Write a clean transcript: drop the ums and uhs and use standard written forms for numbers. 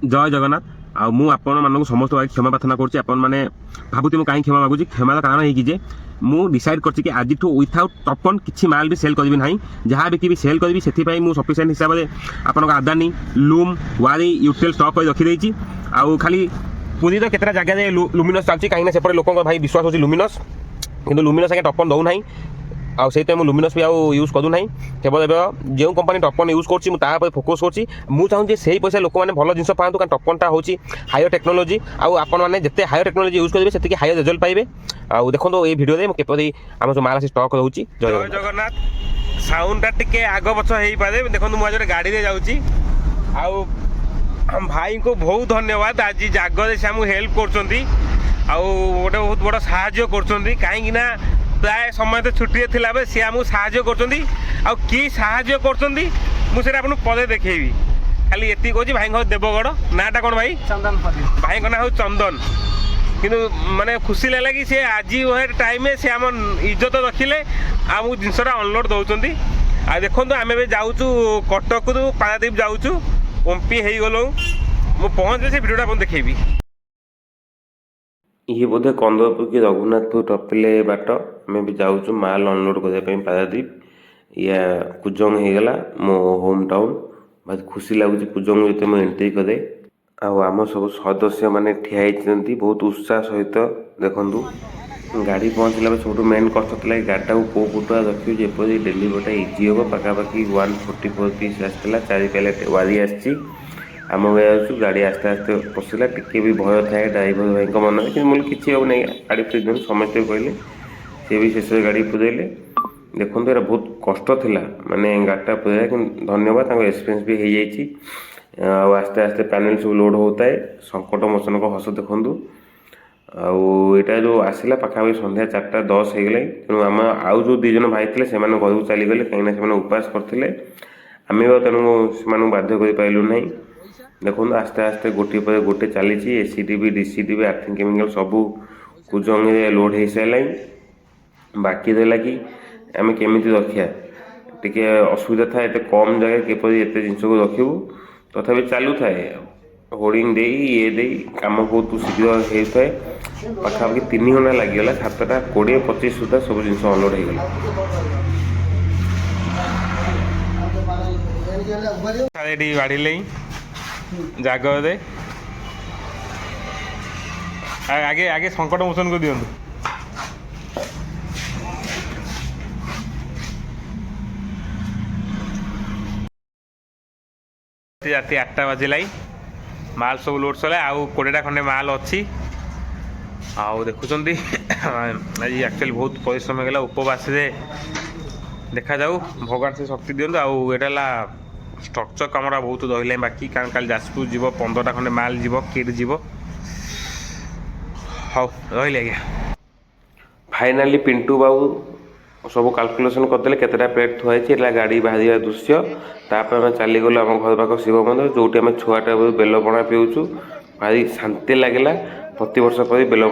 जय जगन्नाथ आउ मु आपण मानक समस्त क्षमा प्रार्थना करुच्ची आपण मैंने भावुती मुझे कहीं क्षमा मागुची क्षमार कारण है कि मु डिसाइड करछि कि आज विथआउट टपन किसी माल भी सेल करी ना जहाँ भी सेल करी से सफिसीयंट हिसाब से आपण आदानी लूम वारी यूटेल स्टॉक कर रखी आउ खाली पुरी तो केतरा जगह लुमिनस चलती कहीं से लोक भाई विश्वास होची लुमिनस किंतु लुमिनस आगे टपन दौ ना आउ से लुमिनस भी यूज करूना केवल जो कंपनी टपन यूज कर फोकस कर चाहूँ से पैसा लोक मैंने भल जिन पाँच कारण टपनटा हूँ हायर टेक्नोलोजी आपण मैंने जिते हायर टेक्नोलोजी यूज करेंगे से हायर रिजल्ट पाइबे। आउ देखो ये वीडियो केपरी आम जो माल आसी स्टक रोचे। जय जगन्नाथ साउंडटा टिके आग पछ हो पारे देखो मुझे गाड़ी में जाऊँगी आउ भाई को बहुत धन्यवाद आज जागर से आमको हेल्प कर गोटे बहुत बड़ा साहाय्य कर कहीं प्राय समय तो छुट्टी थिला बे सी आमको साहाय्य कर आपको पदे देखेबी खाली एति कहूँ भाई देवगढ़ नाटा कौन भाई चंदन भाई ना हूँ चंदन किंतु माने खुशी लगे कि सी आज टाइम से आम इज्जत रखिले आम जिनसा अनलोड दौरान आ देखो आम जाऊँ कटक रु पारादीप जाऊँ ओम्पी हो गलु मुझे पहुँचे से भिडियोटा देखेबी। ये बोधे कंदरपुर कि रघुनाथपुर टपिले बाट आम भी जाऊँ माल अनलोड करने पारादीप या कुजंग हो गला मो होम टाउन बहुत खुशी लगुच कुजंग जो मुझे एंट्री करे आम सब सदस्य मैंने ठिया होती बहुत उत्साह सहित देखु गाड़ी पहुँचला सब मेन कष्ट था गाड़ीटा को कौ फुटुआ रखिए जपरी डेलीवरीटा इजी हम पाखापाखि 144 पीस आसाला 4 पैलेट वारी आसी आम गया गाड़ी आस्ते आस्ते पशिला टिके भी भय थाए ड्राइवर भाई मन में कि किसी हम नहीं गाड़ी पूरी दिन समस्ते कहले सी भी शेष गाड़ी पूरेले देखो यार बहुत कष्ट थिला माने गाड़ीटा पूरा कि धन्यवाद एक्सपीरियंस भी हो जाइए आस्ते आस्ते पैनल सब लोड होता है संकट मोचन को हस देखूँ आईटा जो आसला पाखापाखि संध्या 4:10 हो गला तेणु आम आउ जो 2 जन भाई थे से घर को चलीगले कहीं उपास करते आम तेणु से बाध्य कर ना देखो आस्ते आस्ते गोटे पर गोटे चली एसीटीवी डीसीटीवी आर्थिंग केमिकल सबू कुजंग लोड हो सारे बाकी रहा कि आम केमी रखा टी असुविधा था ये कम जगह केपरी एत जिन को रखू तथापि चालू थाए होर्डिंग दे ये दे कम बहुत शीघ्र होता है पाखापाखि 3 घंटा लगिगला 7:20-25 सुधा सब जिन अनलोड हो बाढ़ जागर आगे आगे संकट मोचन को दिंतु राति 8टा बाजिला माल सब लोड चला आउ 20टा खंडे माल अच्छी आउ देखुं आज एक्चुअली बहुत परिश्रम होगा उपवास देखा जाऊ भगवान से शक्ति दिंतु आउ एटा स्ट्रक्चर कमरा बहुत रही बाकी कारण कल जाजपुर जीव 15टा खंडे माल जीव किट जीव हाँ रही आज्ञा फाइनाली पिंटू बाबू सब कैलकुलेशन करदे केतटा प्लेट थुआई गाड़ी बाहर दृश्य तापर आम चलीगलु आम घर पाख शिव मंदिर जो आम छुआटा बेल पणा पीऊँ भारी शांति लगे प्रत वर्ष पर बेल